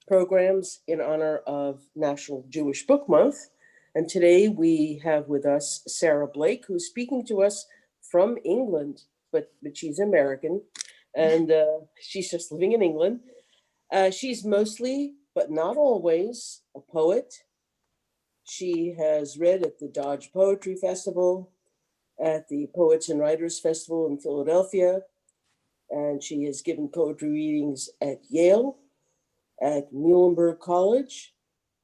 programs in honor of National Jewish Book Month. And today we have with us Sarah Blake, who's speaking to us from England, but she's American, and she's just living in England. She's mostly, but not always, a poet. She has read at the Dodge Poetry Festival, at the Poets and Writers Festival in Philadelphia, and she has given poetry readings at Yale, at Muhlenberg College,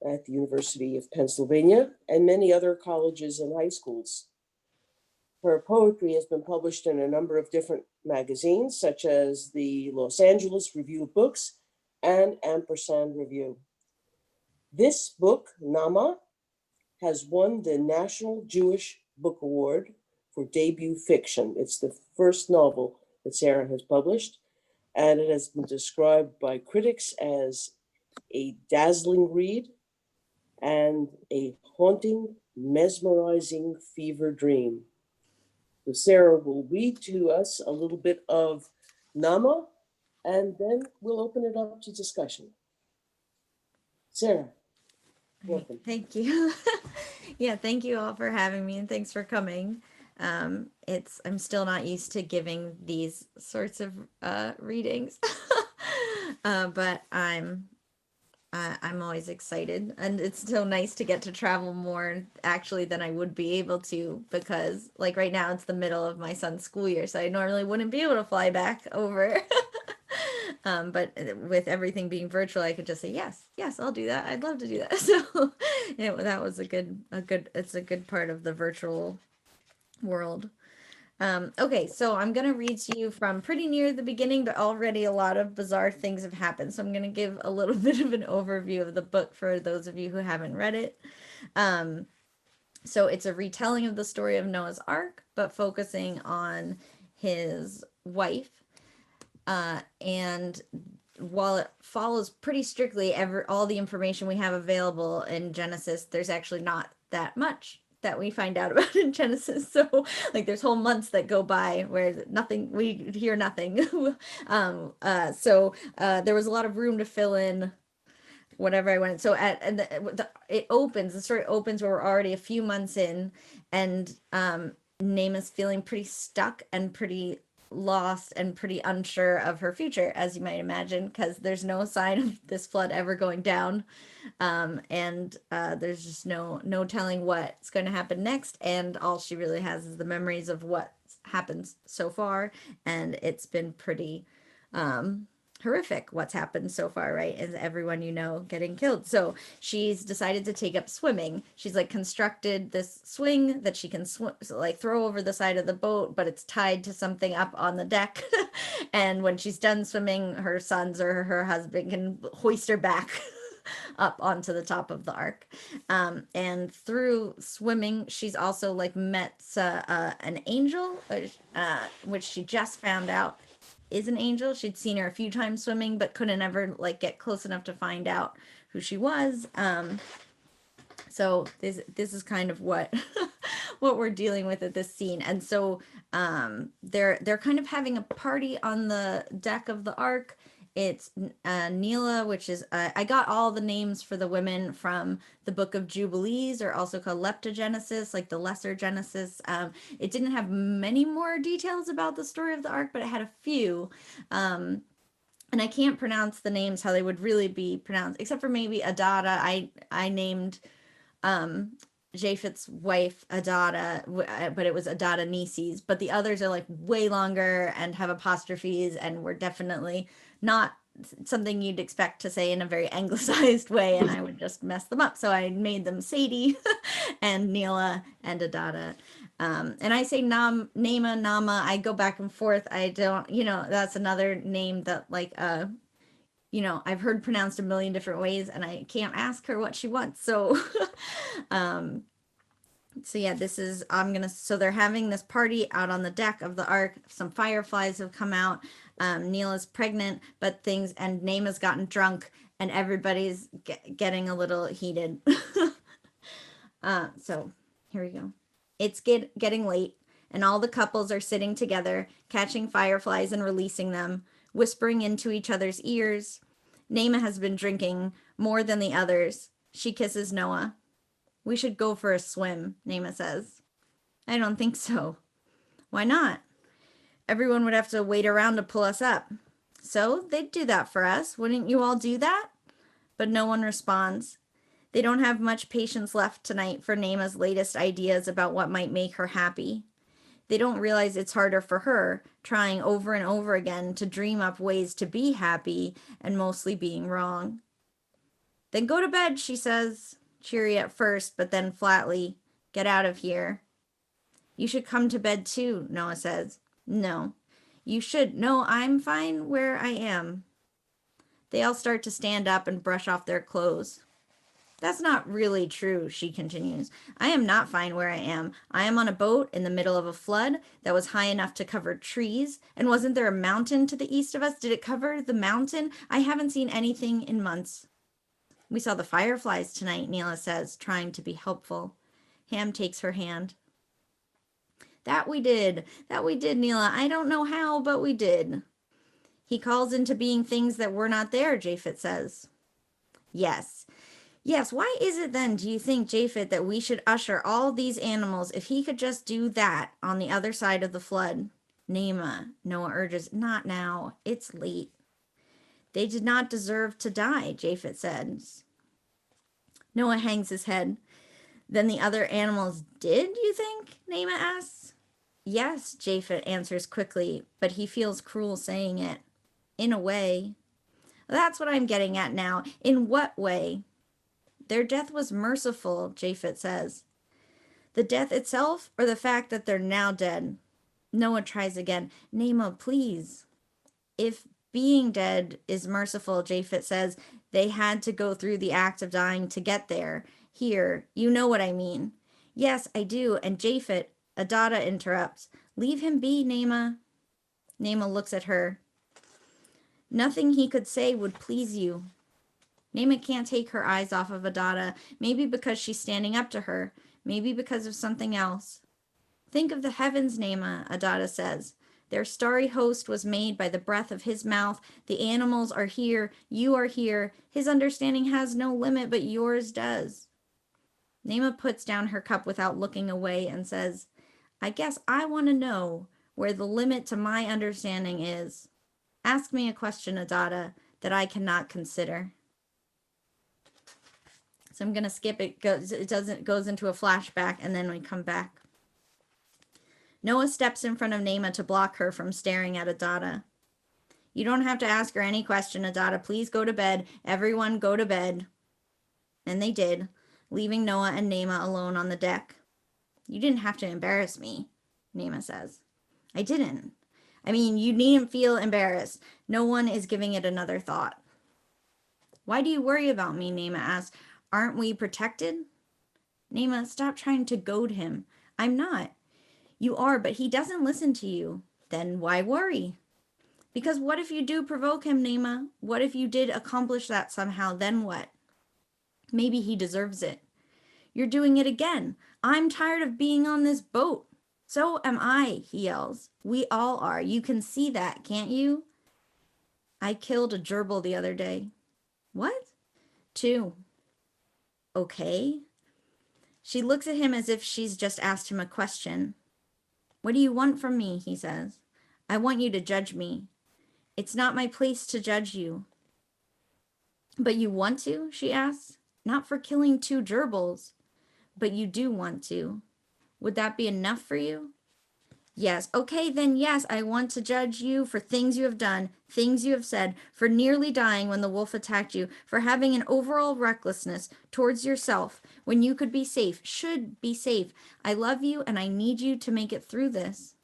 at the University of Pennsylvania, and many other colleges and high schools. Her poetry has been published in a number of different magazines, such as the Los Angeles Review of Books and Ampersand Review. This book, Naamah, has won the National Jewish Book Award for debut fiction. It's the first novel that Sarah has published, and it has been described by critics as a dazzling read and a haunting, mesmerizing fever dream. So Sarah will read to us a little bit of Naamah, and then we'll open it up to discussion. Sarah, welcome. Thank you. Yeah, thank you all for having me, and thanks for coming. I'm still not used to giving these sorts of readings, but I'm always excited, and it's so nice to get to travel more actually than I would be able to, because like right now it's the middle of my son's school year, so I normally wouldn't be able to fly back over. But with everything being virtual, I could just say, yes, I'll do that. I'd love to do that. So that was it's a good part of the virtual world. Okay, so I'm going to read to you from pretty near the beginning, but already a lot of bizarre things have happened. So I'm going to give a little bit of an overview of the book for those of you who haven't read it. So it's a retelling of the story of Noah's Ark, but focusing on his wife. And while it follows pretty strictly all the information we have available in Genesis, there's actually not that much that we find out about in Genesis. So like there's whole months that go by where we hear nothing. So there was a lot of room to fill in whatever I went. So the story opens where we're already a few months in, and Naamah's feeling pretty stuck and pretty lost and pretty unsure of her future, as you might imagine, because there's no sign of this flood ever going down, and there's just no telling what's going to happen next, and all she really has is the memories of what happens so far, and it's been pretty horrific what's happened so far, right? Is everyone getting killed. So she's decided to take up swimming. She's like constructed this swing that she can like throw over the side of the boat, but it's tied to something up on the deck. And when she's done swimming, her sons or her husband can hoist her back up onto the top of the ark. And through swimming, she's also like met an angel, which she just found out is an angel. She'd seen her a few times swimming, but couldn't ever like get close enough to find out who she was. So this is kind of what what we're dealing with at this scene. And so they're kind of having a party on the deck of the ark. It's Neela, which is I got all the names for the women from the Book of Jubilees, or also called Leptogenesis, like the Lesser Genesis. It didn't have many more details about the story of the ark, but it had a few. And I can't pronounce the names how they would really be pronounced, except for maybe Adada. I named Japheth's wife Adada, but it was Adada Nises. But the others are like way longer and have apostrophes, and were definitely not something you'd expect to say in a very anglicized way, and I would just mess them up. So I made them Sadie and Neela and Adada. And I say Naamah, Naamah. I go back and forth. I don't, that's another name that like, I've heard pronounced a million different ways, and I can't ask her what she wants. So, so yeah, so they're having this party out on the deck of the ark. Some fireflies have come out. Neela's pregnant, and Naamah's gotten drunk, and everybody's getting a little heated. So here we go. It's getting late, and all the couples are sitting together, catching fireflies and releasing them, whispering into each other's ears. Naamah has been drinking more than the others. She kisses Noah. We should go for a swim, Naamah says. I don't think so. Why not? Everyone would have to wait around to pull us up. So they'd do that for us. Wouldn't you all do that? But no one responds. They don't have much patience left tonight for Naamah's latest ideas about what might make her happy. They don't realize it's harder for her, trying over and over again to dream up ways to be happy and mostly being wrong. Then go to bed, she says, cheery at first, but then flatly. Get out of here. You should come to bed too, Noah says. No. You should. No, I'm fine where I am. They all start to stand up and brush off their clothes. That's not really true, she continues. I am not fine where I am. I am on a boat in the middle of a flood that was high enough to cover trees. And wasn't there a mountain to the east of us? Did it cover the mountain? I haven't seen anything in months. We saw the fireflies tonight, Neela says, trying to be helpful. Ham takes her hand. That we did, Neela. I don't know how, but we did. He calls into being things that were not there, Japhet says. Yes, why is it then, do you think, Japhet, that we should usher all these animals if he could just do that on the other side of the flood? Naamah, Noah urges, not now. It's late. They did not deserve to die, Japhet says. Noah hangs his head. Then the other animals did, you think? Naamah asks. Yes, Japhet answers quickly, but he feels cruel saying it. In a way. That's what I'm getting at now. In what way? Their death was merciful, Japhet says. The death itself, or the fact that they're now dead? Noah tries again. Naamah, please. If being dead is merciful, Japhet says, they had to go through the act of dying to get there. Here, you know what I mean. Yes, I do. And Japhet, Adada interrupts. Leave him be, Naamah. Naamah looks at her. Nothing he could say would please you. Naamah can't take her eyes off of Adada, maybe because she's standing up to her, maybe because of something else. Think of the heavens, Naamah, Adada says. Their starry host was made by the breath of his mouth. The animals are here. You are here. His understanding has no limit, but yours does. Naamah puts down her cup without looking away and says, I guess I want to know where the limit to my understanding is. Ask me a question, Adada, that I cannot consider. So I'm going to skip it. It goes into a flashback, and then we come back. Noah steps in front of Naamah to block her from staring at Adada. You don't have to ask her any question, Adada. Please go to bed. Everyone go to bed. And they did, leaving Noah and Naamah alone on the deck. You didn't have to embarrass me, Naamah says. I didn't. I mean, you needn't feel embarrassed. No one is giving it another thought. Why do you worry about me? Naamah asks. Aren't we protected? Naamah, stop trying to goad him. I'm not. You are, but he doesn't listen to you. Then why worry? Because what if you do provoke him, Naamah? What if you did accomplish that somehow? Then what? Maybe he deserves it. You're doing it again. I'm tired of being on this boat. So am I, he yells. We all are. You can see that, can't you? I killed a gerbil the other day. What? 2. Okay. She looks at him as if she's just asked him a question. What do you want from me? He says. I want you to judge me. It's not my place to judge you. But you want to? She asks. Not for killing 2 gerbils. But you do want to. Would that be enough for you? Yes. Okay, then yes, I want to judge you for things you have done, things you have said, for nearly dying when the wolf attacked you, for having an overall recklessness towards yourself when you could be safe, should be safe. I love you and I need you to make it through this.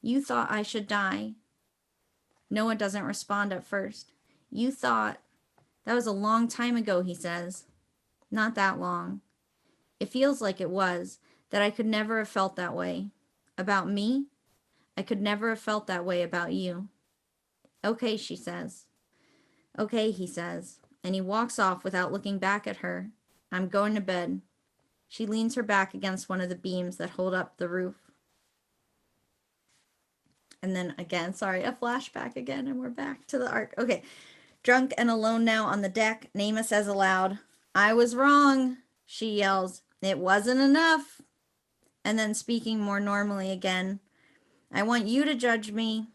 You thought I should die. Noah doesn't respond at first. You thought. That was a long time ago, he says. Not that long. It feels like it was, that I could never have felt that way. About me? I could never have felt that way about you. Okay, she says. Okay, he says, and he walks off without looking back at her. I'm going to bed. She leans her back against one of the beams that hold up the roof. And then again, sorry, a flashback again, and we're back to the ark. Okay. Drunk and alone now on the deck, Naamah says aloud, "I was wrong," she yells. "It wasn't enough." And then speaking more normally again, "I want you to judge me.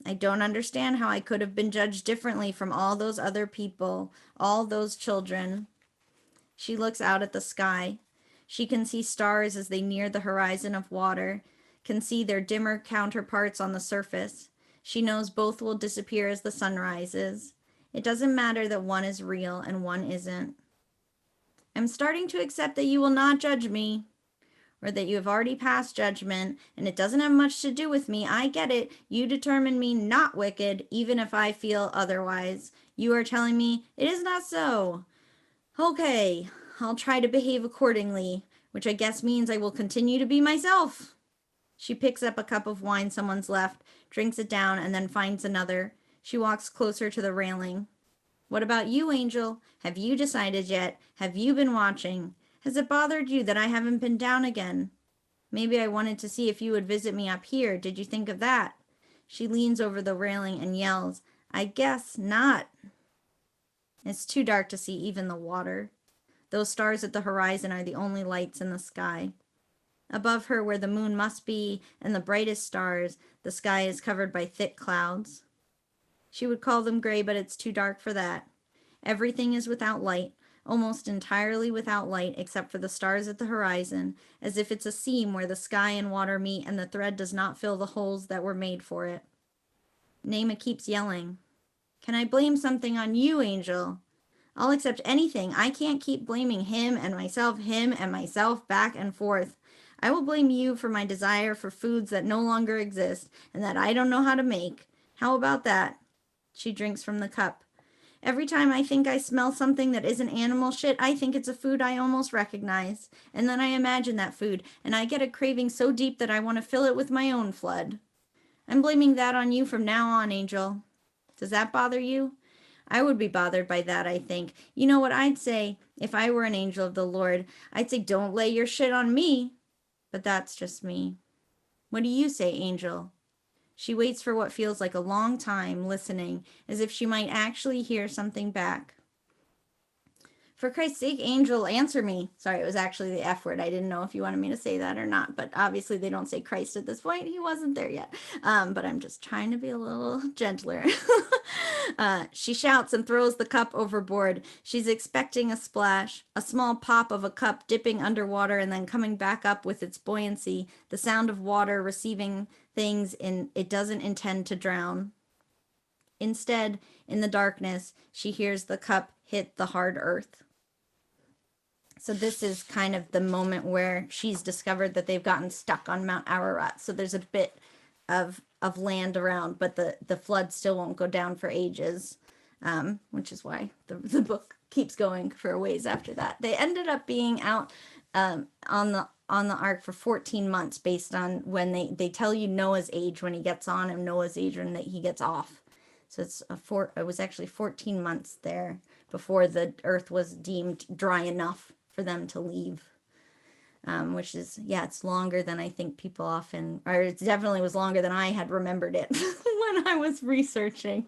I don't understand how I could have been judged differently from all those other people, all those children." She looks out at the sky. She can see stars as they near the horizon of water, can see their dimmer counterparts on the surface. She knows both will disappear as the sun rises. It doesn't matter that one is real and one isn't. "I'm starting to accept that you will not judge me, or that you have already passed judgment, and it doesn't have much to do with me. I get it. You determine me not wicked, even if I feel otherwise. You are telling me it is not so. Okay, I'll try to behave accordingly, which I guess means I will continue to be myself." She picks up a cup of wine someone's left, drinks it down, and then finds another. She walks closer to the railing. "What about you, Angel? Have you decided yet? Have you been watching? Has it bothered you that I haven't been down again? Maybe I wanted to see if you would visit me up here. Did you think of that?" She leans over the railing and yells, "I guess not." It's too dark to see even the water. Those stars at the horizon are the only lights in the sky. Above her, where the moon must be and the brightest stars, the sky is covered by thick clouds. She would call them gray, but it's too dark for that. Everything is without light, almost entirely without light, except for the stars at the horizon, as if it's a seam where the sky and water meet and the thread does not fill the holes that were made for it. Naamah keeps yelling, "Can I blame something on you, Angel? I'll accept anything. I can't keep blaming him and myself back and forth. I will blame you for my desire for foods that no longer exist and that I don't know how to make. How about that?" She drinks from the cup. "Every time I think I smell something that isn't animal shit, I think it's a food I almost recognize. And then I imagine that food, and I get a craving so deep that I want to fill it with my own flood. I'm blaming that on you from now on, Angel. Does that bother you? I would be bothered by that, I think. You know what I'd say if I were an angel of the Lord? I'd say, don't lay your shit on me. But that's just me. What do you say, Angel?" She waits for what feels like a long time, listening, as if she might actually hear something back. "For Christ's sake, Angel, answer me." Sorry, it was actually the F word. I didn't know if you wanted me to say that or not, but obviously they don't say Christ at this point. He wasn't there yet. But I'm just trying to be a little gentler. She shouts and throws the cup overboard. She's expecting a splash, a small pop of a cup dipping underwater and then coming back up with its buoyancy, the sound of water receiving things it doesn't intend to drown. Instead, in the darkness, she hears the cup hit the hard earth. So this is kind of the moment where she's discovered that they've gotten stuck on Mount Ararat. So there's a bit of land around, but the flood still won't go down for ages, which is why the book keeps going for a ways after that. They ended up being out on the ark for 14 months based on when they tell you Noah's age when he gets on and Noah's age when he gets off. So it was actually 14 months there before the earth was deemed dry enough for them to leave, which is, it's longer than I think people often, or it definitely was longer than I had remembered it when I was researching,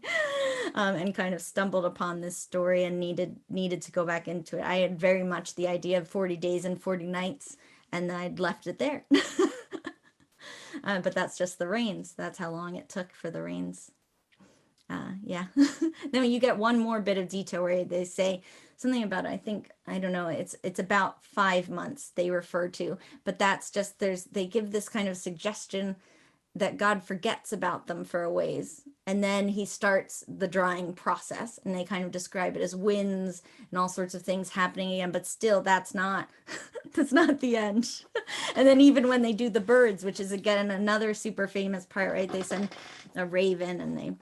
and kind of stumbled upon this story and needed to go back into it. I had very much the idea of 40 days and 40 nights, and I'd left it there. But that's just the rains. That's how long it took for the rains. Then you get one more bit of detail where they say something about, it's about 5 months they refer to, but that's just, they give this kind of suggestion that God forgets about them for a ways, and then he starts the drying process, and they kind of describe it as winds and all sorts of things happening again, but still that's not that's not the end. And then even when they do the birds, which is again another super famous part, right? They send a raven and they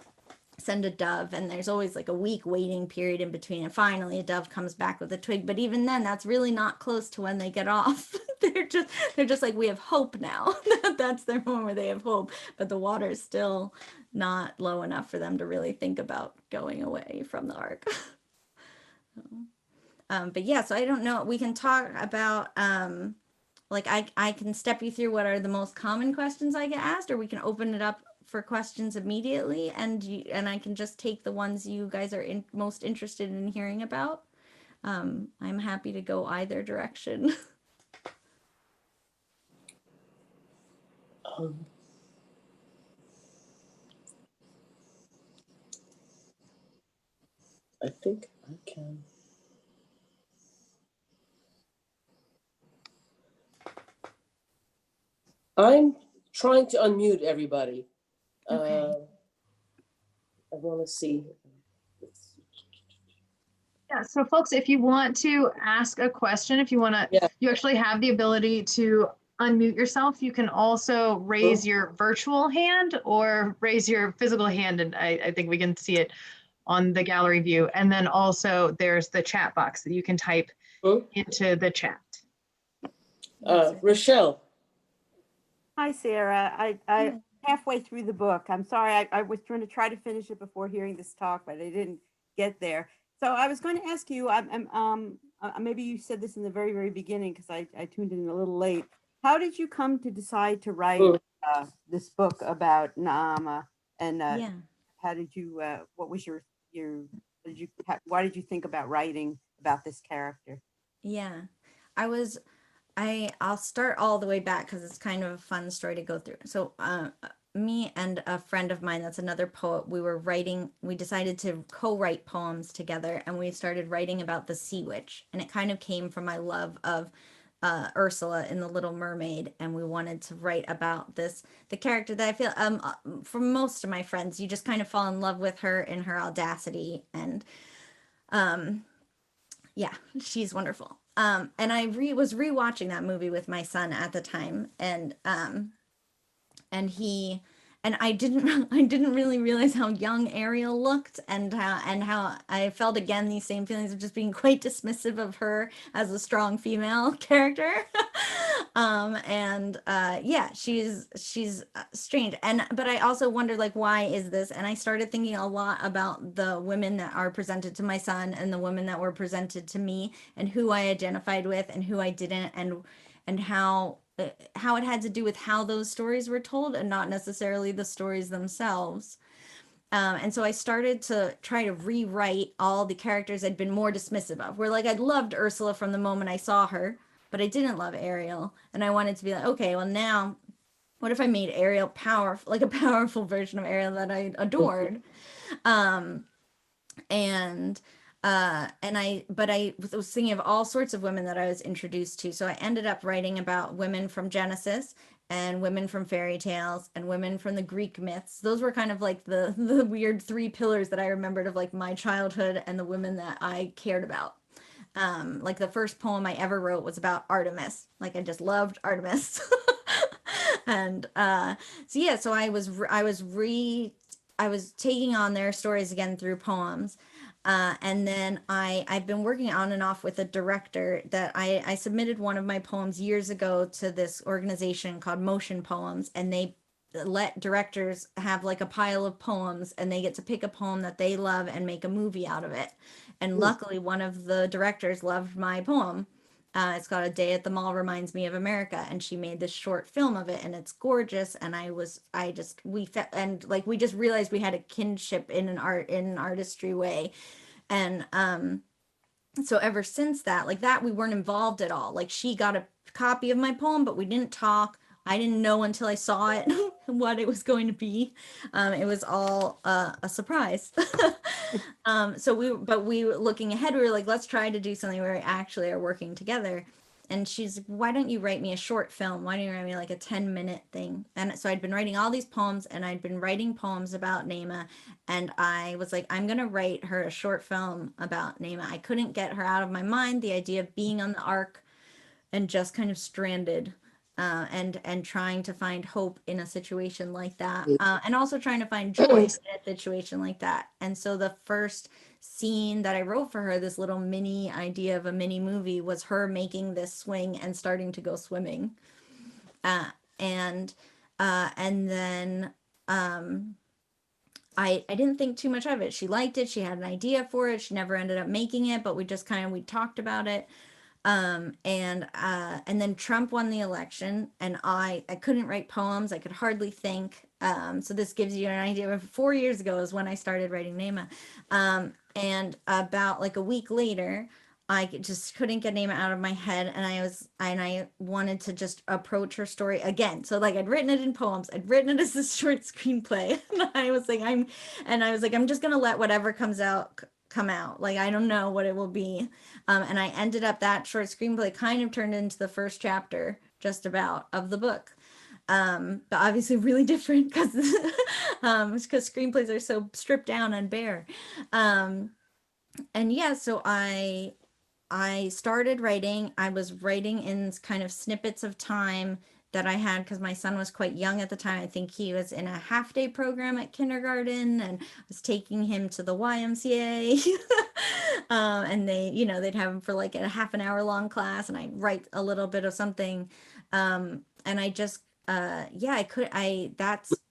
send a dove, and there's always like a week waiting period in between, and finally a dove comes back with a twig, but even then that's really not close to when they get off. they're just like, we have hope now. That's their moment where they have hope, but the water is still not low enough for them to really think about going away from the ark. So I don't know, we can talk about I can step you through what are the most common questions I get asked, or we can open it up for questions immediately, and I can just take the ones you guys are most interested in hearing about. I'm happy to go either direction. Um, I think I can. I'm trying to unmute everybody. Okay. I want to see. Yeah, so folks, if you want to ask a question, if you want to, Yeah. you actually have the ability to unmute yourself. You can also raise your virtual hand or raise your physical hand, and I think we can see it on the gallery view. And then also there's the chat box that you can type into the chat. Rochelle. Hi, Sarah. I halfway through the book. I'm sorry. I was trying to finish it before hearing this talk, but I didn't get there. So I was going to ask you, maybe you said this in the very, very beginning because I tuned in a little late. How did you come to decide to write this book about Naamah? And Yeah. how did you, what was why did you think about writing about this character? Yeah. I'll start all the way back because it's kind of a fun story to go through. So, me and a friend of mine that's another poet, we decided to co-write poems together, and we started writing about the sea witch, and it kind of came from my love of Ursula in The Little Mermaid, and we wanted to write about the character that I feel for most of my friends, you just kind of fall in love with her in her audacity, and yeah, she's wonderful. And I was rewatching that movie with my son at the time, and he and I didn't really realize how young Ariel looked, and how I felt again these same feelings of just being quite dismissive of her as a strong female character. And yeah, she's strange, but I also wondered, like, why is this? And I started thinking a lot about the women that are presented to my son and the women that were presented to me, and who I identified with and who I didn't, and how it had to do with how those stories were told and not necessarily the stories themselves. And so I started to try to rewrite all the characters I'd been more dismissive of. Where, like, I'd loved Ursula from the moment I saw her, but I didn't love Ariel. And I wanted to be like, okay, well, now what if I made Ariel powerful, like a powerful version of Ariel that I adored? Um, and but I was thinking of all sorts of women that I was introduced to. So I ended up writing about women from Genesis and women from fairy tales and women from the Greek myths. Those were kind of like the weird three pillars that I remembered of, like, my childhood and the women that I cared about. Like, the first poem I ever wrote was about Artemis. Like, I just loved Artemis. And so yeah, so I was taking on their stories again through poems. And then I've been working on and off with a director that I submitted one of my poems years ago to this organization called Motion Poems, and they let directors have, like, a pile of poems, and they get to pick a poem that they love and make a movie out of it. And luckily, one of the directors loved my poem. It's called A Day at the Mall Reminds Me of America, and she made this short film of it, and it's gorgeous. And we just realized we had a kinship in an artistry way. And so ever since that, like, that, we weren't involved at all. Like, she got a copy of my poem, but we didn't talk. I didn't know until I saw it what it was going to be. It was all a surprise. So we were looking ahead, we were like, let's try to do something where we actually are working together. And she's like, why don't you write me a short film? Why don't you write me like a 10-minute thing? And so I'd been writing all these poems, and I'd been writing poems about Naamah. And I was like, I'm going to write her a short film about Naamah. I couldn't get her out of my mind, the idea of being on the ark and just kind of stranded, and trying to find hope in a situation like that, and also trying to find joy in a situation like that. And so the first scene that I wrote for her, this little mini idea of a mini movie, was her making this swing and starting to go swimming. And then I didn't think too much of it. She liked it. She had an idea for it. She never ended up making it, but we talked about it. And then Trump won the election, and I couldn't write poems. I could hardly think. So this gives you an idea of 4 years ago is when I started writing Naamah. And about like a week later, I just couldn't get Naamah out of my head, and I wanted to just approach her story again. So like I'd written it in poems, I'd written it as a short screenplay, and I was like, I'm just gonna let whatever comes out come out. Like I don't know what it will be, and I ended up that short screenplay kind of turned into the first chapter, just about, of the book. But obviously really different because screenplays are so stripped down and bare. And yeah, so I started writing. I was writing in kind of snippets of time that I had because my son was quite young at the time. I think he was in a half day program at kindergarten, and I was taking him to the YMCA. And they'd have him for like a half an hour long class, and I'd write a little bit of something. And I just, that's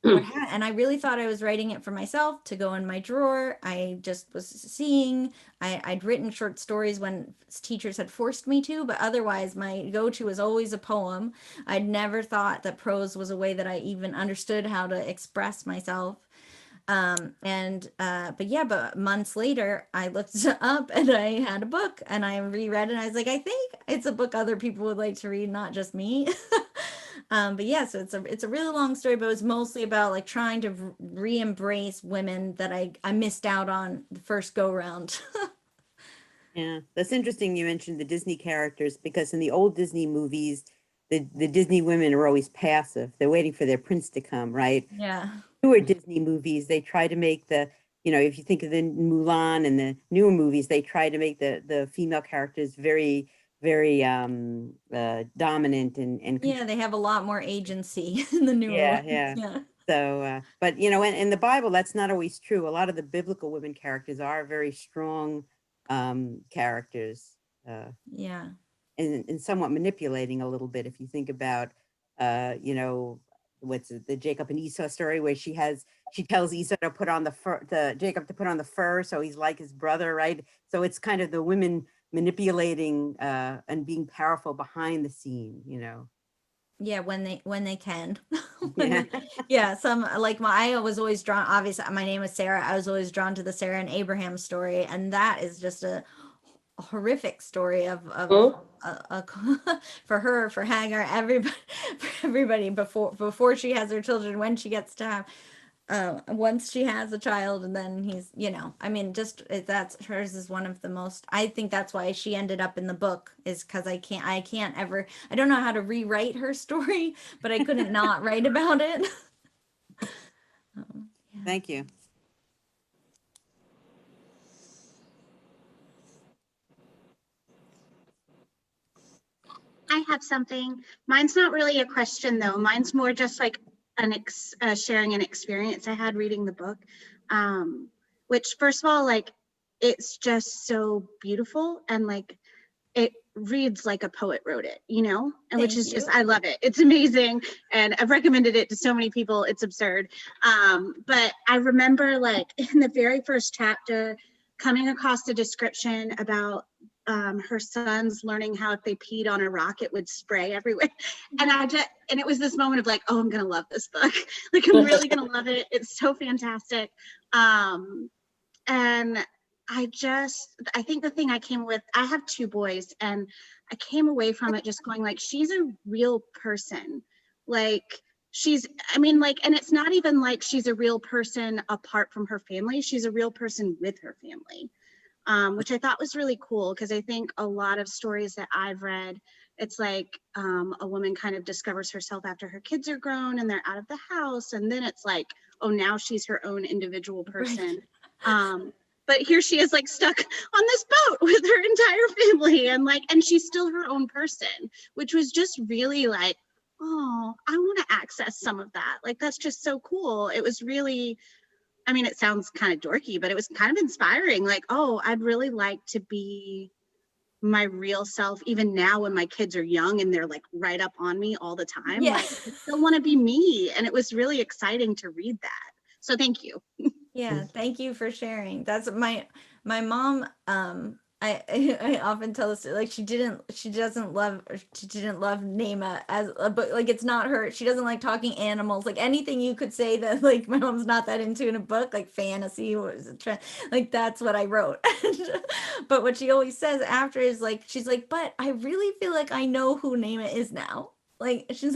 what happened. And I really thought I was writing it for myself to go in my drawer. I just was seeing, I'd written short stories when teachers had forced me to, but otherwise my go-to was always a poem. I'd never thought that prose was a way that I even understood how to express myself. But months later, I looked up and I had a book and I reread it. And I was like, I think it's a book other people would like to read, not just me. So it's a really long story, but it was mostly about like trying to re-embrace women that I missed out on the first go round. Yeah, that's interesting. You mentioned the Disney characters because in the old Disney movies, the Disney women are always passive. They're waiting for their prince to come, right? Yeah. Newer Disney movies, they try to make if you think of the Mulan and the newer movies, they try to make the female characters very, very dominant and Yeah, they have a lot more agency in the newer yeah, ones. yeah. Yeah. So, but in the Bible, that's not always true. A lot of the biblical women characters are very strong characters. Yeah. And somewhat manipulating a little bit if you think about what's it, the Jacob and Esau story where she tells Esau to put on the fur, Jacob to put on the fur so he's like his brother, right? So it's kind of the women manipulating and being powerful behind the scene. Yeah, when they can. Yeah. Some like I was always drawn, obviously my name is Sarah. I was always drawn to the Sarah and Abraham story, and that is just a horrific story of for her, for Hagar, everybody before she has her children, when she gets to have once she has a child, and then he's that's hers is one of the most. I think that's why she ended up in the book, is because I can't ever, I don't know how to rewrite her story, but I couldn't not write about it. Yeah. Thank you. I have something. Mine's not really a question though. Mine's more just like sharing an experience I had reading the book. Which first of all, like, it's just so beautiful and like it reads like a poet wrote it, and which is just, I love it. It's amazing. And I've recommended it to so many people. It's absurd. But I remember like in the very first chapter coming across a description about her sons learning how if they peed on a rock, it would spray everywhere. And it was this moment of like, oh, I'm going to love this book. Like, I'm really going to love it. It's so fantastic. And I think the thing I came with, I have 2 boys, and I came away from it just going like, she's a real person. Like and it's not even like she's a real person apart from her family. She's a real person with her family, which I thought was really cool, because I think a lot of stories that I've read, it's like a woman kind of discovers herself after her kids are grown and they're out of the house. And then it's like, oh, now she's her own individual person. Right. But here she is like stuck on this boat with her entire family and she's still her own person, which was just really like, oh, I want to access some of that. Like, that's just so cool. It was really, it sounds kind of dorky, but it was kind of inspiring. Like, oh, I'd really like to be my real self, even now when my kids are young and they're like right up on me all the time. Yeah. Like, I still want to be me. And it was really exciting to read that. So thank you. Yeah, thank you for sharing. That's my mom I often tell this, like, she didn't love Naamah as a book. Like, it's not her. She doesn't like talking animals. Like, anything you could say that, like, my mom's not that into in a book, like fantasy was a trend. Like, that's what I wrote. But what she always says after is like, she's like, but I really feel like I know who Naamah is now. Like, she's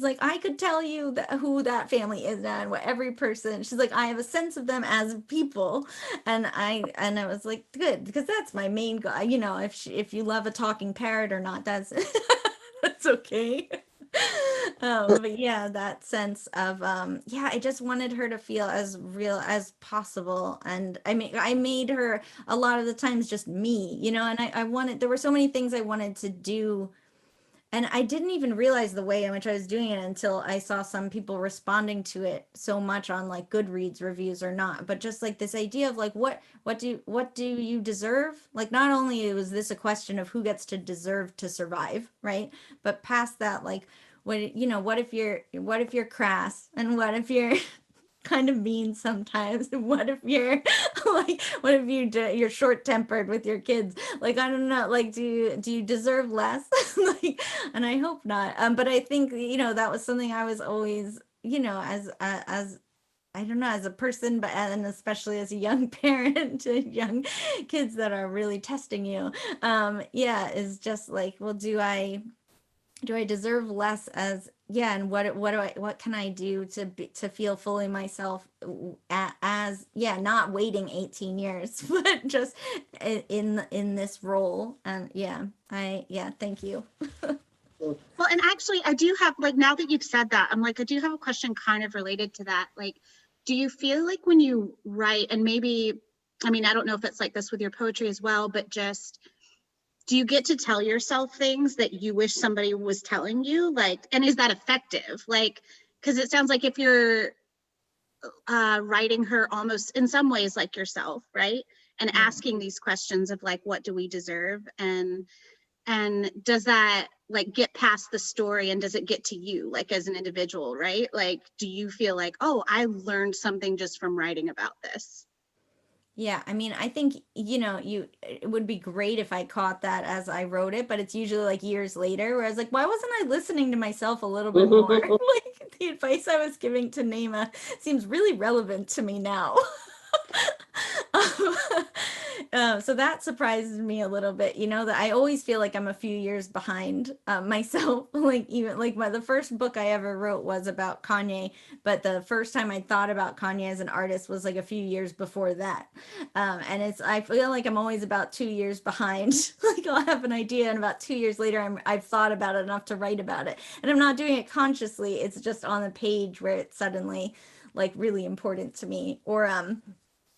like, I could tell you who that family is now and what every person. She's like, I have a sense of them as people, and I was like, good, because that's my main goal. You know, if you love a talking parrot or not, that's that's okay. But yeah, that sense of yeah, I just wanted her to feel as real as possible, and I made her a lot of the times just me, you know, and I wanted, there were so many things I wanted to do. And I didn't even realize the way in which I was doing it until I saw some people responding to it so much on like Goodreads reviews or not. But just like this idea of like what do you deserve? Like, not only was this a question of who gets to deserve to survive, right? But past that, like, what, you know, what if you're crass, and what if you're kind of mean sometimes? What if you're like, what if you're short tempered with your kids? Like, I don't know, like, do you deserve less? Like, and I hope not. But I think, you know, that was something I was always, you know, as I don't know, as a person, but and especially as a young parent to young kids that are really testing you, yeah, is just like, well, do I deserve less as, yeah, and what can I do to feel fully myself, as, yeah, not waiting 18 years, but just in this role. And yeah, thank you. Well, and actually, I do have, like, now that you've said that, I'm like, I do have a question kind of related to that. Like, do you feel like when you write, and maybe, I mean, I don't know if it's like this with your poetry as well, but just, do you get to tell yourself things that you wish somebody was telling you? Like, and is that effective? Like, because it sounds like if you're writing her almost in some ways like yourself, right? And asking these questions of like, what do we deserve? And does that like get past the story, and does it get to you like as an individual, right? Like, do you feel like, oh, I learned something just from writing about this? Yeah, I mean, I think, you know, it would be great if I caught that as I wrote it, but it's usually like years later where I was like, why wasn't I listening to myself a little bit more? Like, the advice I was giving to Naamah seems really relevant to me now. So that surprises me a little bit, you know, that I always feel like I'm a few years behind myself. Like, even like the first book I ever wrote was about Kanye, but the first time I thought about Kanye as an artist was like a few years before that. And I feel like I'm always about 2 years behind. Like, I'll have an idea, and about 2 years later, I've thought about it enough to write about it. And I'm not doing it consciously. It's just on the page where it's suddenly like really important to me. Or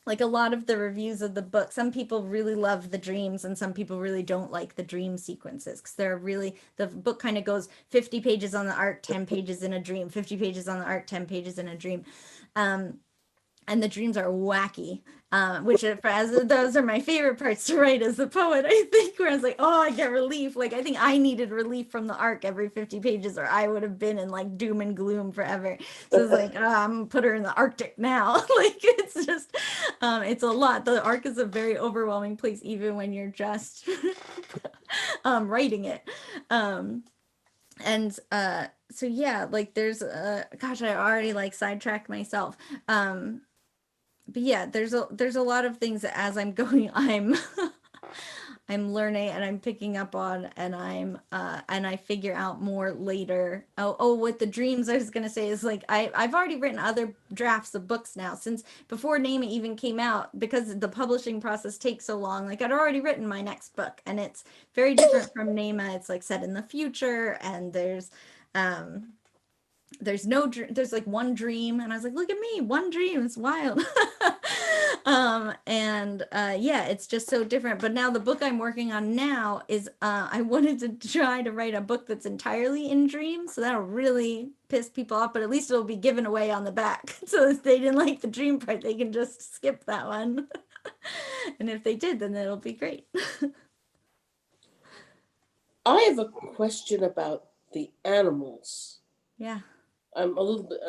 like, a lot of the reviews of the book, some people really love the dreams and some people really don't like the dream sequences, because the book kind of goes 50 pages on the arc, 10 pages in a dream, 50 pages on the arc, 10 pages in a dream. And the dreams are wacky, which those are my favorite parts to write as a poet, I think, where I was like, oh, I get relief. Like, I think I needed relief from the arc every 50 pages, or I would have been in like doom and gloom forever. So it's like, oh, I'm gonna put her in the Arctic now. Like, it's just, it's a lot. The arc is a very overwhelming place, even when you're just writing it. And so yeah, like, there's gosh, I already like sidetracked myself. But yeah, there's a lot of things that as I'm going, I'm learning and I'm picking up on, and I figure out more later. With the dreams, I was gonna say is like, I've already written other drafts of books now, since before Naamah even came out, because the publishing process takes so long. Like, I'd already written my next book, and it's very different from Naamah. It's like set in the future, and there's there's like one dream, and I was like, look at me, one dream, it's wild. And yeah, it's just so different. But now the book I'm working on now is I wanted to try to write a book that's entirely in dreams, so that'll really piss people off, but at least it'll be given away on the back. So if they didn't like the dream part, they can just skip that one. And if they did, then it'll be great. I have a question about the animals. Yeah. I'm a little bit,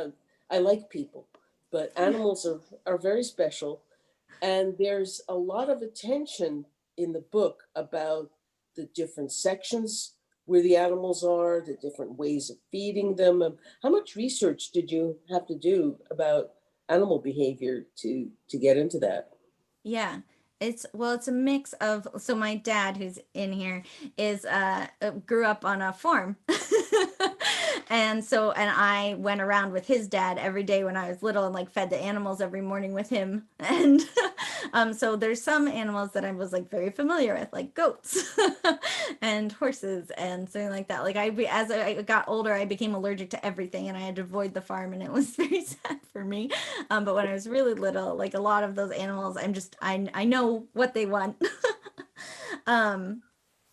I like people, but animals are very special. And there's a lot of attention in the book about the different sections where the animals are, the different ways of feeding them. How much research did you have to do about animal behavior to get into that? Yeah. It's a mix of, so my dad who's in here is grew up on a farm. And I went around with his dad every day when I was little and like fed the animals every morning with him. And so there's some animals that I was like very familiar with, like goats and horses and something like that. Like as I got older, I became allergic to everything and I had to avoid the farm, and it was very sad for me. But when I was really little, like a lot of those animals, I know what they want. um,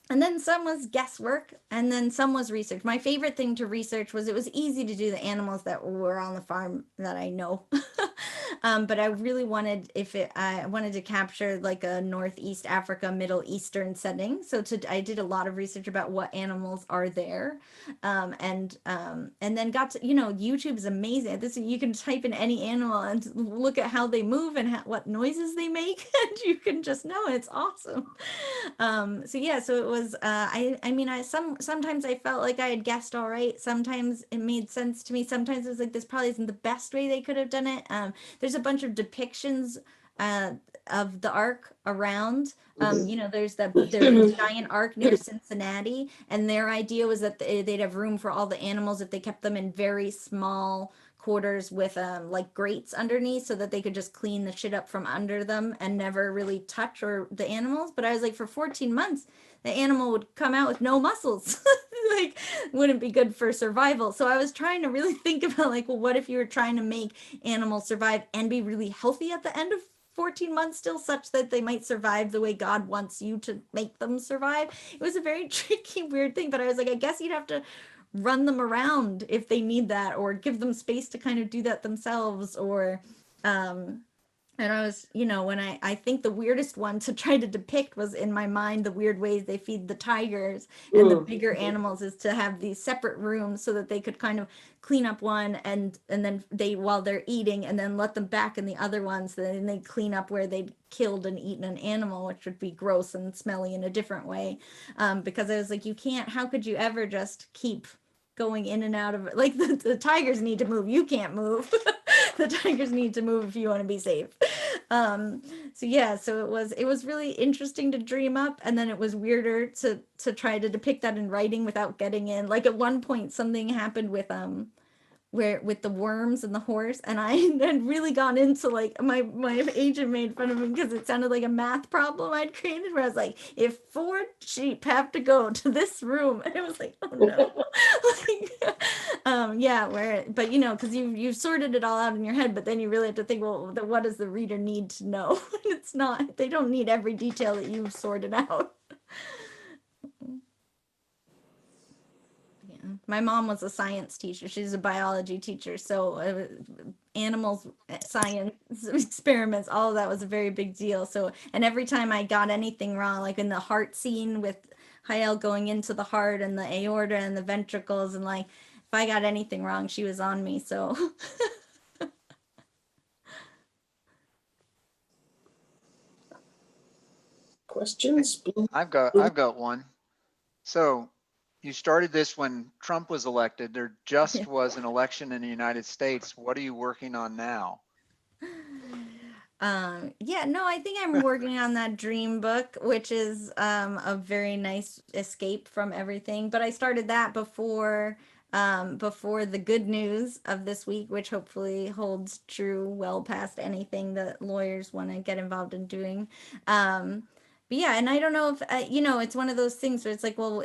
and then some was guesswork, and then some was research. My favorite thing to research was, it was easy to do the animals that were on the farm that I know. But I really wanted, I wanted to capture like a Northeast Africa, Middle Eastern setting. I did a lot of research about what animals are there, and then got to, YouTube's amazing. You can type in any animal and look at how they move and what noises they make, and you can just know it's awesome. So it was, sometimes I felt like I had guessed all right. Sometimes it made sense to me. Sometimes it was like, this probably isn't the best way they could have done it. There's a bunch of depictions uh, of the ark around. There's a giant ark near Cincinnati, and their idea was that they'd have room for all the animals if they kept them in very small quarters with like grates underneath, so that they could just clean the shit up from under them and never really touch or the animals. But I was like, for 14 months the animal would come out with no muscles. Like, wouldn't be good for survival. So I was trying to really think about, like, well, what if you were trying to make animals survive and be really healthy at the end of 14 months still, such that they might survive the way God wants you to make them survive. It was a very tricky, weird thing, but I was like, I guess you'd have to run them around if they need that, or give them space to kind of do that themselves, or and I was, when I think the weirdest one to try to depict was, in my mind, the weird ways they feed the tigers and the bigger animals, is to have these separate rooms so that they could kind of clean up one, and then while they're eating, and then let them back in the other ones, then they clean up where they'd killed and eaten an animal, which would be gross and smelly in a different way. Because I was like, how could you ever just keep going in and out of it? Like, the tigers need to move, you can't move. The tigers need to move if you want to be safe. So it was really interesting to dream up, and then it was weirder to try to depict that in writing without getting in. Like, at one point something happened with with the worms and the horse, and I had really gone into, like, my agent made fun of me because it sounded like a math problem I'd created, where I was like, if 4 sheep have to go to this room, and it was like, oh no. But because you've sorted it all out in your head, but then you really have to think, well, what does the reader need to know? It's not, they don't need every detail that you've sorted out. My mom was a science teacher. She's a biology teacher. So animals, science, experiments, all of that was a very big deal. So, and every time I got anything wrong, like in the heart scene with Hayel going into the heart and the aorta and the ventricles, and like, if I got anything wrong, she was on me. So. Questions? I've got one. So you started this when Trump was elected. There just was an election in the United States. What are you working on now? I think I'm working on that dream book, which is a very nice escape from everything. But I started that before the good news of this week, which hopefully holds true well past anything that lawyers want to get involved in doing. But yeah, and I don't know if, it's one of those things where it's like, well,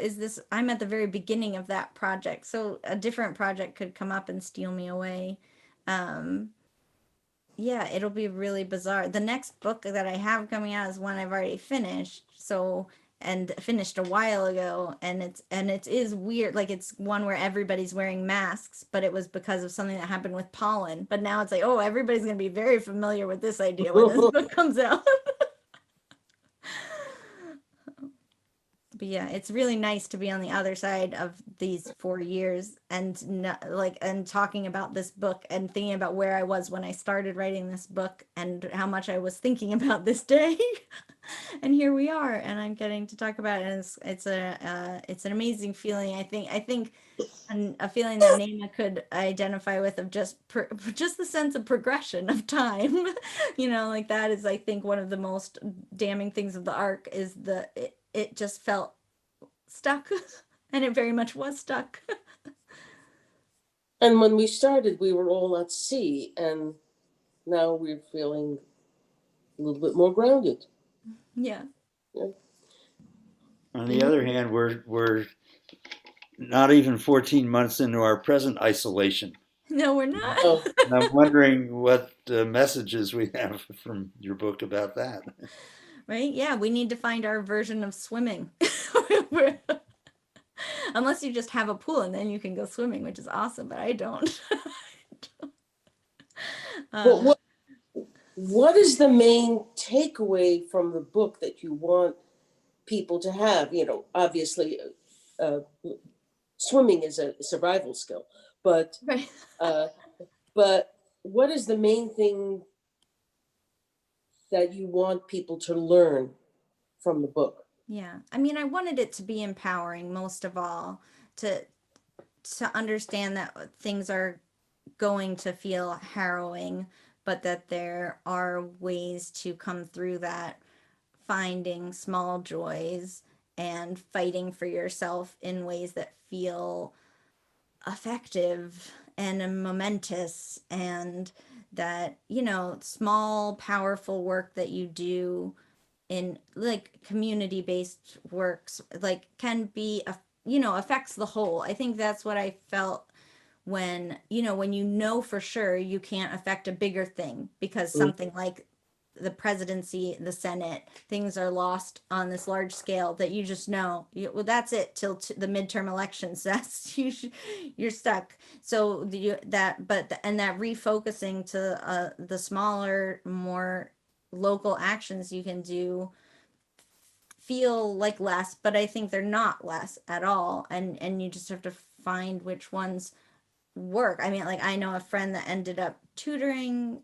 I'm at the very beginning of that project, so a different project could come up and steal me away. Yeah, it'll be really bizarre. The next book that I have coming out is one I've already finished, and finished a while ago, and it is weird. Like, it's one where everybody's wearing masks, but it was because of something that happened with pollen. But now it's like, oh, everybody's gonna be very familiar with this idea when this book comes out. But yeah, it's really nice to be on the other side of these 4 years, and and talking about this book and thinking about where I was when I started writing this book and how much I was thinking about this day. and here we are, and I'm getting to talk about it. And it's an amazing feeling. I think a feeling that Naima could identify with, of just the sense of progression of time. Like that is, I think, one of the most damning things of the arc is it just felt stuck, and it very much was stuck. And when we started, we were all at sea, and now we're feeling a little bit more grounded. Yeah. Yeah. On the other hand, we're not even 14 months into our present isolation. No, we're not. Oh, And I'm wondering what messages we have from your book about that. Right? Yeah, we need to find our version of swimming. Unless you just have a pool and then you can go swimming, which is awesome, but I don't. but what is the main takeaway from the book that you want people to have? Obviously, uh, swimming is a survival skill, but Right. uh, but what is the main thing that you want people to learn from the book? Yeah. I mean, I wanted it to be empowering most of all, to understand that things are going to feel harrowing, but that there are ways to come through that, finding small joys and fighting for yourself in ways that feel effective and momentous, and that, small, powerful work that you do in like community based works, like can be affects the whole. I think that's what I felt when for sure you can't affect a bigger thing, because something like the presidency, the Senate, things are lost on this large scale, that you just know, well, that's it till the midterm elections. That's you're stuck. So that refocusing to the smaller, more local actions you can do feel like less, but I think they're not less at all. And you just have to find which ones work. I mean, like, I know a friend that ended up tutoring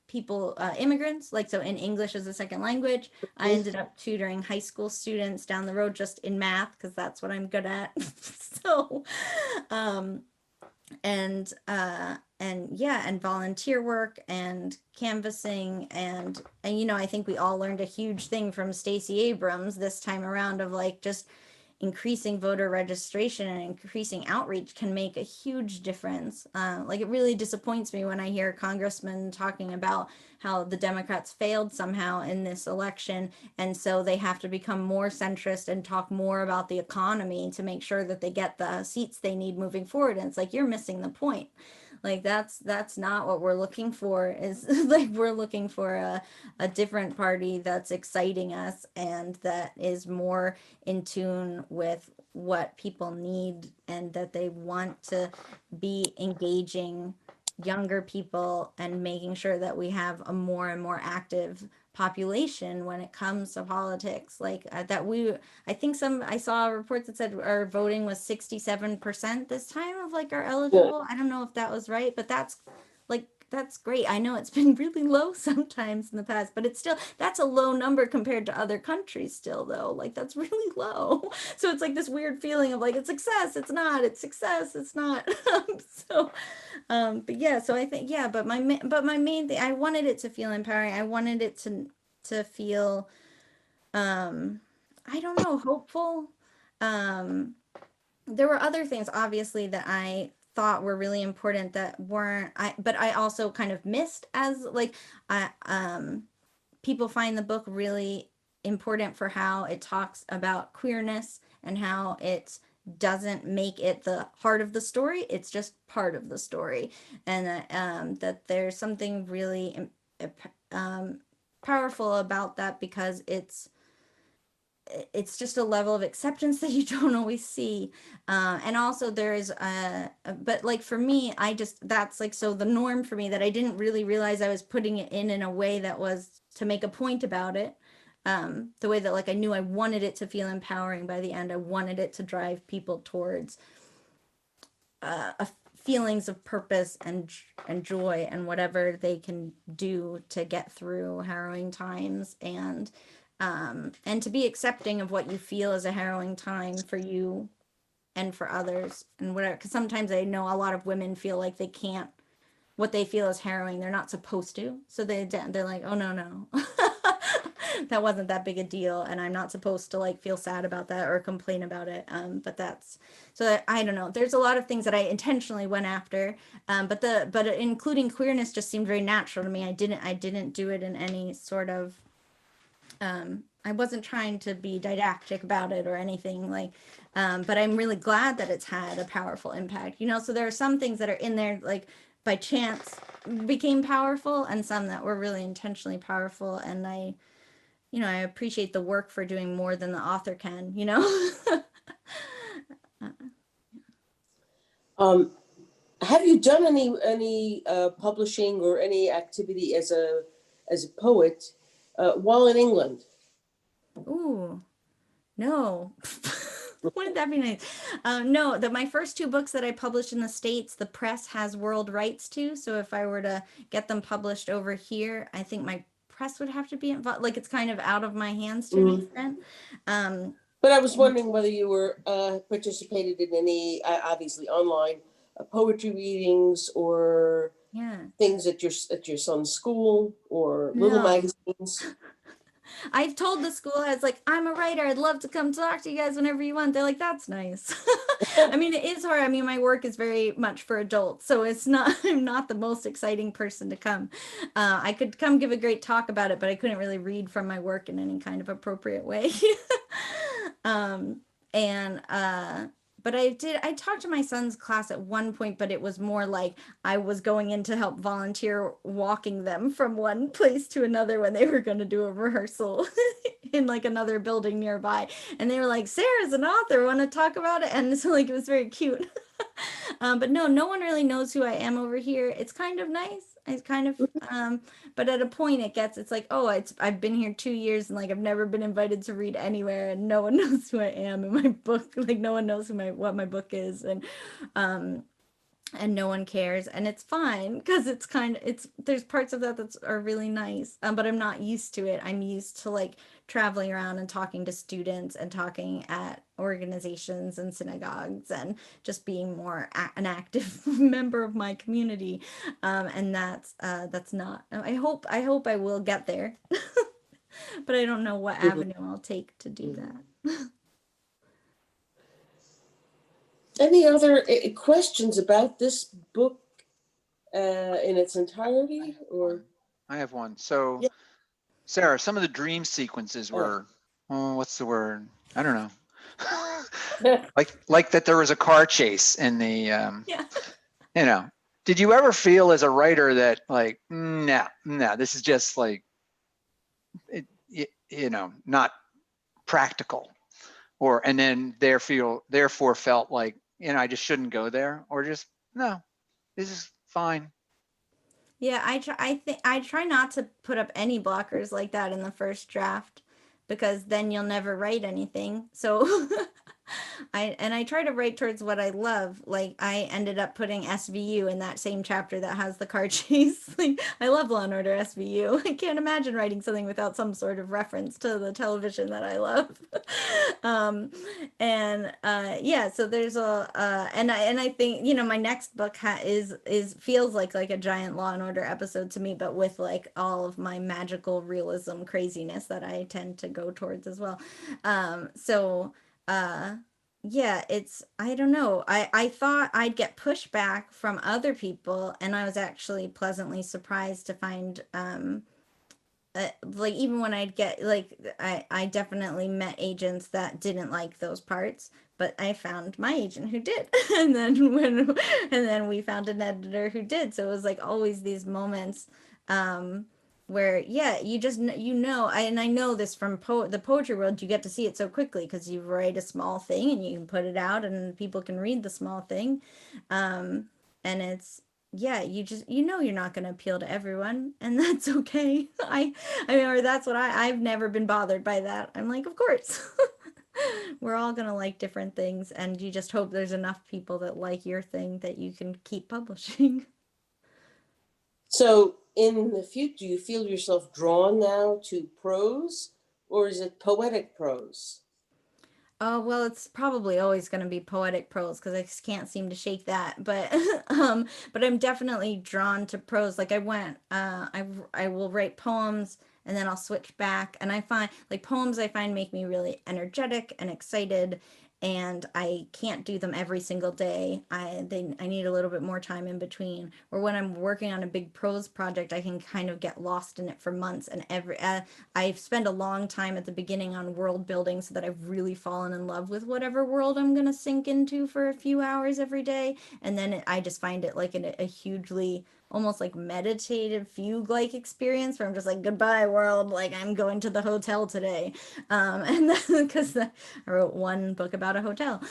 people, immigrants, like, so in English as a second language. I ended up tutoring high school students down the road just in math, because that's what I'm good at. So and yeah, and volunteer work and canvassing, and I think we all learned a huge thing from Stacey Abrams this time around, of like, just increasing voter registration and increasing outreach can make a huge difference. Like, it really disappoints me when I hear congressmen talking about how the Democrats failed somehow in this election, and so they have to become more centrist and talk more about the economy to make sure that they get the seats they need moving forward. And it's like, you're missing the point. Like, that's not what we're looking for. Is like, we're looking for a different party that's exciting us, and that is more in tune with what people need, and that they want to be engaging younger people and making sure that we have a more and more active population when it comes to politics. Like, I think I saw a report that said our voting was 67% this time of like our eligible. I don't know if that was right, but that's great. I know it's been really low sometimes in the past, but that's a low number compared to other countries still, though. Like, that's really low. So it's like this weird feeling of like, it's success, it's not, it's success, it's not. But yeah, so I think, yeah, but my main thing, I wanted it to feel empowering. I wanted it to feel, I don't know, hopeful. There were other things, obviously, that I thought were really important that weren't, but I also kind of missed, as like, people find the book really important for how it talks about queerness, and how it doesn't make it the heart of the story, it's just part of the story. And that there's something really powerful about that, because it's just a level of acceptance that you don't always see. And also there's but like, for me, that's like, so the norm for me, that I didn't really realize I was putting it in a way that was to make a point about it. The way that, like, I knew I wanted it to feel empowering by the end. I wanted it to drive people towards feelings of purpose and joy and whatever they can do to get through harrowing times, and to be accepting of what you feel is a harrowing time for you and for others and whatever. Because sometimes I know a lot of women feel like they can't, what they feel is harrowing, they're not supposed to. So they're like, oh no, that wasn't that big a deal, and I'm not supposed to like feel sad about that or complain about it. But that's so that, I don't know. There's a lot of things that I intentionally went after, but including queerness just seemed very natural to me. I didn't do it in any sort of I wasn't trying to be didactic about it or anything like, but I'm really glad that it's had a powerful impact, you know. So there are some things that are in there like by chance became powerful, and some that were really intentionally powerful. And I appreciate the work for doing more than the author can, you know. Have you done any publishing or any activity as a poet while in England? Ooh, no. Wouldn't that be nice? No, my first two books that I published in the States, the press has world rights to. So if I were to get them published over here, I think my press would have to be involved. Like it's kind of out of my hands to an extent. But I was wondering whether you were participated in any, obviously online poetry readings or Yeah. things at your son's school or little No. magazines. I've told the school, I was like, I'm a writer. I'd love to come talk to you guys whenever you want. They're like, that's nice. I mean, it is hard. I mean, my work is very much for adults, so it's not, I'm not the most exciting person to come. I could come give a great talk about it, but I couldn't really read from my work in any kind of appropriate way. um, and, but I talked to my son's class at one point, but it was more like I was going in to help volunteer walking them from one place to another when they were going to do a rehearsal in like another building nearby. And they were like, Sarah's an author, want to talk about it? And so like, it was very cute. But no one really knows who I am over here. It's kind of nice. It's kind of, but at a point it's like, oh, I've been here 2 years and like, I've never been invited to read anywhere and no one knows who I am in my book. Like no one knows what my book is. And no one cares, and it's fine because there's parts of that are really nice, but I'm not used to it. I'm used to like traveling around and talking to students and talking at organizations and synagogues and just being more an active member of my community, and that's not. I hope I will get there, but I don't know what avenue I'll take to do that. Any other questions about this book in its entirety? Or I have one. So, yeah. Sarah, some of the dream sequences were, what's the word? I don't know. like that there was a car chase in the, Yeah. you know, did you ever feel as a writer that like, no, this is just like, not practical, and then therefore felt like, I just shouldn't go there, or just, no, this is fine. Yeah, I try not to put up any blockers like that in the first draft because then you'll never write anything. So I try to write towards what I love. Like I ended up putting SVU in that same chapter that has the car chase. Like I love Law and Order SVU. I can't imagine writing something without some sort of reference to the television that I love. Yeah, so there's and I think my next book feels like a giant Law and Order episode to me, but with like all of my magical realism craziness that I tend to go towards as well. Yeah, I don't know. I thought I'd get pushback from other people, and I was actually pleasantly surprised to find like even when I'd get like I definitely met agents that didn't like those parts, but I found my agent who did. and then we found an editor who did. So it was like always these moments where you just and I know this from the poetry world, you get to see it so quickly because you write a small thing and you can put it out and people can read the small thing, and it's you're not going to appeal to everyone, and that's okay. I mean, or that's what I've never been bothered by that. I'm like, of course. We're all gonna like different things, and you just hope there's enough people that like your thing that you can keep publishing. So in the future, do you feel yourself drawn now to prose, or is it poetic prose? Oh, well, it's probably always going to be poetic prose because I just can't seem to shake that. But but I'm definitely drawn to prose. Like I will write poems and then I'll switch back, and I find like poems I find make me really energetic and excited, and I can't do them every single day. I need a little bit more time in between. Or when I'm working on a big prose project, I can kind of get lost in it for months, and I spend a long time at the beginning on world building so that I've really fallen in love with whatever world I'm going to sink into for a few hours every day. And then I just find it like a hugely, almost like meditative fugue like experience where I'm just like, goodbye, world. Like, I'm going to the hotel today. And because I wrote one book about a hotel.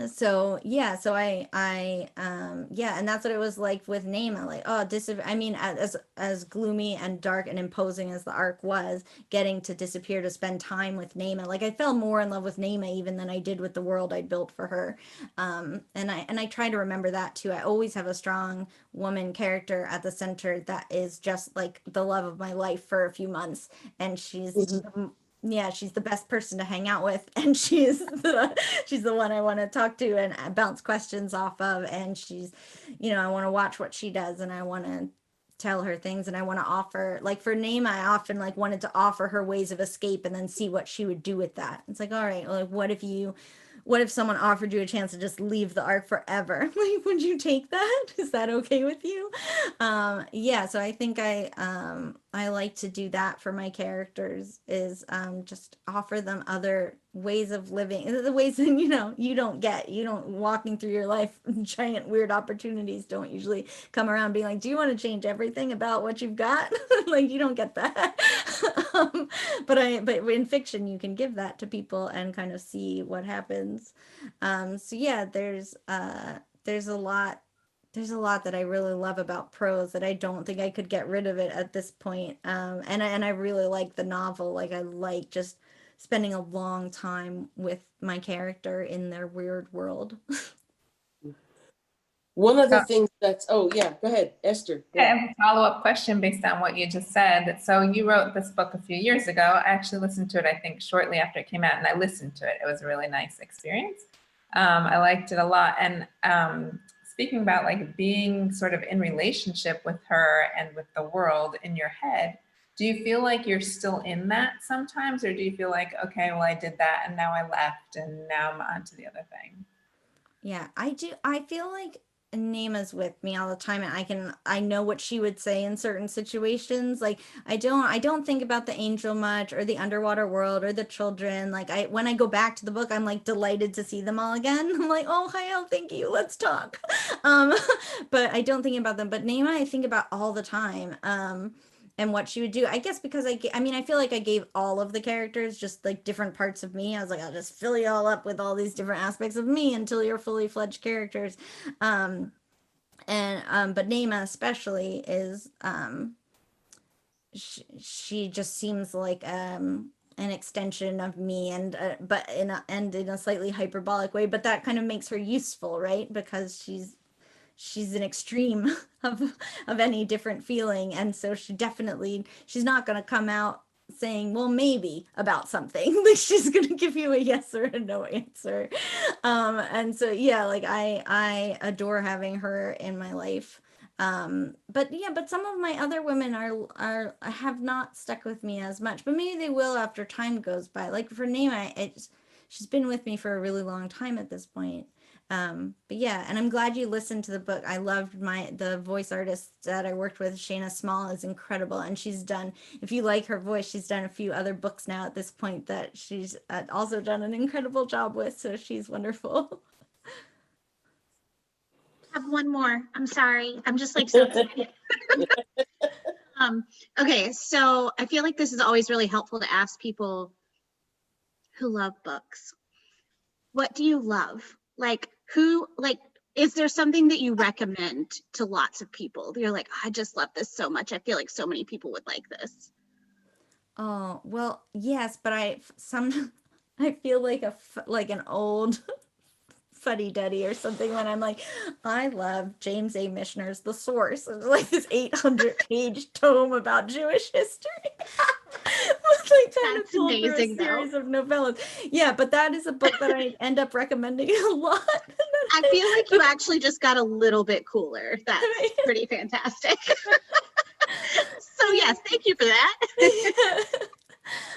So yeah, so yeah, and that's what it was like with Naamah. Like, oh, I mean, as gloomy and dark and imposing as the arc was, getting to disappear to spend time with Naamah, like I fell more in love with Naamah even than I did with the world I built for her. And I try to remember that too. I always have a strong woman character at the center that is just like the love of my life for a few months, and yeah, she's the best person to hang out with, and she's the one I want to talk to and bounce questions off of, and I want to watch what she does, and I want to tell her things, and I want to offer, like for Naima, I often like wanted to offer her ways of escape and then see what she would do with that. It's like, all right, like what if someone offered you a chance to just leave the arc forever? Like, would you take that? Is that okay with you? Yeah, so I think I like to do that for my characters is just offer them other ways of living, the ways that you don't walking through your life, giant weird opportunities don't usually come around being like, do you want to change everything about what you've got? Like, you don't get that. But in fiction you can give that to people and kind of see what happens. So yeah, there's a lot that I really love about prose that I don't think I could get rid of it at this point. And I really like the novel. Like, I like just spending a long time with my character in their weird world. One of the So things that's, oh yeah, go ahead, Esther. Go I ahead. have a follow-up question based on what you just said. So you wrote this book a few years ago. I actually listened to it, I think, shortly after it came out, and I listened to it. It was a really nice experience. I liked it a lot. And speaking about like being sort of in relationship with her and with the world in your head, do you feel like you're still in that sometimes, or do you feel like, okay, well, I did that and now I left and now I'm on to the other thing? Yeah, I do. I feel like Nema's with me all the time, and I know what she would say in certain situations. Like, I don't think about the angel much, or the underwater world, or the children. Like, when I go back to the book, I'm like delighted to see them all again. I'm like, oh, hi, oh, thank you, let's talk. Um, but I don't think about them. But Nema, I think about all the time. And what she would do. I guess because I mean, I feel like I gave all of the characters just like different parts of me. I was like, I'll just fill you all up with all these different aspects of me until you're fully fledged characters. Um, but Nema especially is she just seems like an extension of me, and but in a slightly hyperbolic way, but that kind of makes her useful, right? Because she's an extreme of any different feeling, and so she's not going to come out saying, well, maybe about something. Like, she's going to give you a yes or a no answer. And so yeah, like I adore having her in my life. But some of my other women are have not stuck with me as much, but maybe they will after time goes by. Like for Naima, she's been with me for a really long time at this point. But yeah, and I'm glad you listened to the book. I loved the voice artist that I worked with. Shayna Small is incredible, and if you like her voice, she's done a few other books now at this point that she's also done an incredible job with. So she's wonderful. I have one more. I'm sorry. I'm just like so excited. Okay, so I feel like this is always really helpful to ask people who love books. What do you love? Is there something that you recommend to lots of people? You're like, I just love this so much. I feel like so many people would like this. Oh, well, yes, but I feel like like an old fuddy-duddy or something when I'm like, I love James A. Michener's The Source. It's like this 800-page tome about Jewish history. It's like trying to That's pull through a amazing, though. series of novellas. Yeah, but that is a book that I end up recommending a lot. I feel like you actually just got a little bit cooler. That's pretty fantastic. So yes, thank you for that.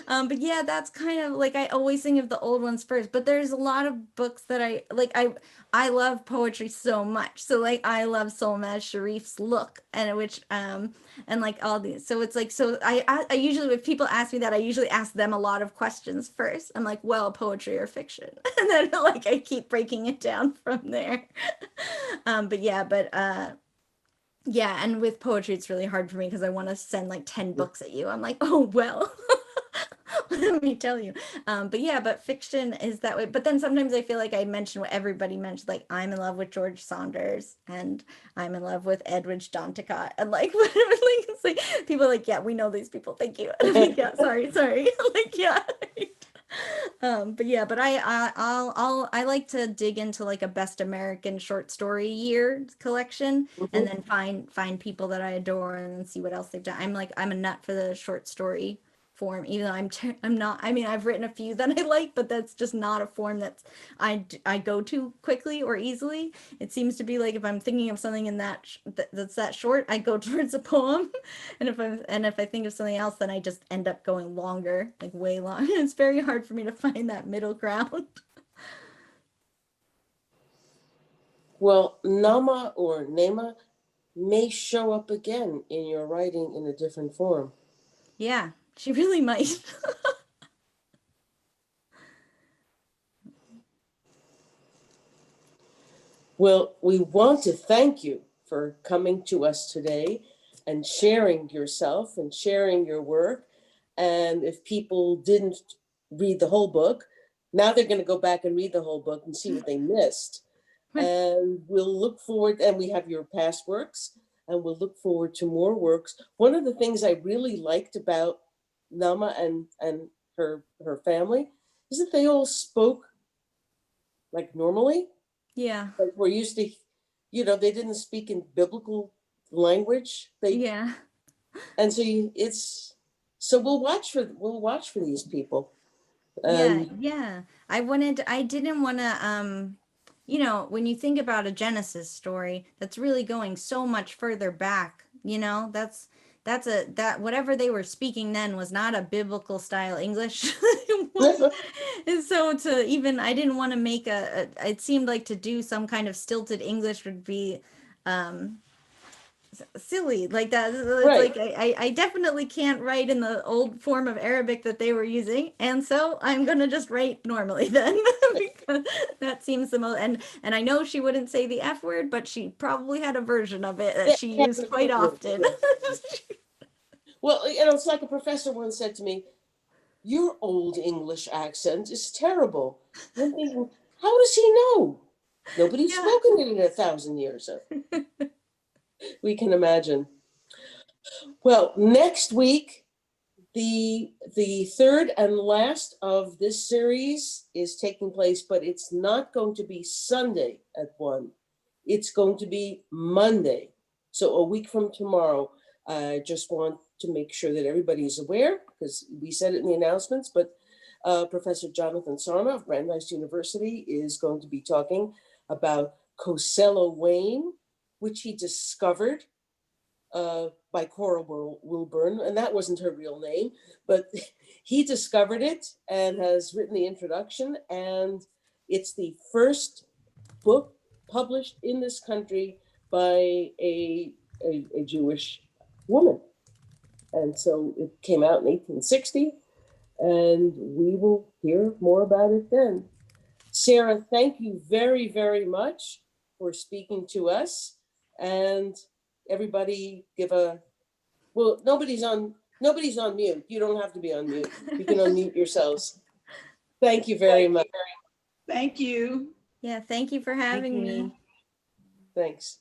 But yeah, that's kind of like I always think of the old ones first. But there's a lot of books that I like. I love poetry so much. So like I love Solmaz Sharif's Look, and which and like all these. So it's like so I usually, if people ask me that, I usually ask them a lot of questions first. I'm like, well, poetry or fiction, and then like I keep breaking it down from there. But yeah, and with poetry, it's really hard for me because I want to send like 10 books at you. I'm like, oh, well, let me tell you. But yeah, but fiction is that way. But then sometimes I feel like I mention what everybody mentioned, like I'm in love with George Saunders and I'm in love with Edwidge Danticat. And like, whatever, like, it's like people are like, yeah, we know these people. Thank you. And I'm like, yeah, sorry. Like, yeah. But yeah, but I like to dig into like a best American short story year collection and then find people that I adore and then see what else they've done. I'm a nut for the short story form, even though I'm not. I mean, I've written a few that I like, but that's just not a form that's I go to quickly or easily. It seems to be like if I'm thinking of something in that's that short, I go towards a poem, and if I think of something else, then I just end up going longer, like way long. It's very hard for me to find that middle ground. Well, Nama or Naamah may show up again in your writing in a different form. Yeah, she really might. Well, we want to thank you for coming to us today and sharing yourself and sharing your work. And if people didn't read the whole book, now they're going to go back and read the whole book and see what they missed. And we'll look forward, and we have your past works, and we'll look forward to more works. One of the things I really liked about Naamah and her family is that they all spoke like normally. Yeah. Like we're used to, they didn't speak in biblical language. Yeah. And so so we'll watch for these people. Yeah. I didn't want to, when you think about a Genesis story, that's really going so much further back, that whatever they were speaking then was not a biblical style English. And so I didn't want to make it seemed like to do some kind of stilted English would be, silly like that. It's Right. like I definitely can't write in the old form of Arabic that they were using, and so I'm gonna just write normally then because that seems the most. And I know she wouldn't say the F word, but she probably had a version of it that she used quite often. Well, it's like a professor once said to me, "Your old English accent is terrible." And I'm thinking, how does he know? Nobody's spoken it in 1,000 years. So we can imagine. Well, next week, the third and last of this series is taking place, but it's not going to be Sunday at 1. It's going to be Monday. So a week from tomorrow. I just want to make sure that everybody is aware, because we said it in the announcements, but Professor Jonathan Sarma of Brandeis University is going to be talking about Cosello Wayne, which he discovered by Cora Wilburn, and that wasn't her real name, but he discovered it and has written the introduction, and it's the first book published in this country by a Jewish woman. And so it came out in 1860, and we will hear more about it then. Sarah, thank you very, very much for speaking to us. And everybody nobody's on mute. You don't have to be on mute. You can unmute yourselves. Thank you very much. Thank you. Yeah, thank you for having me. Thanks.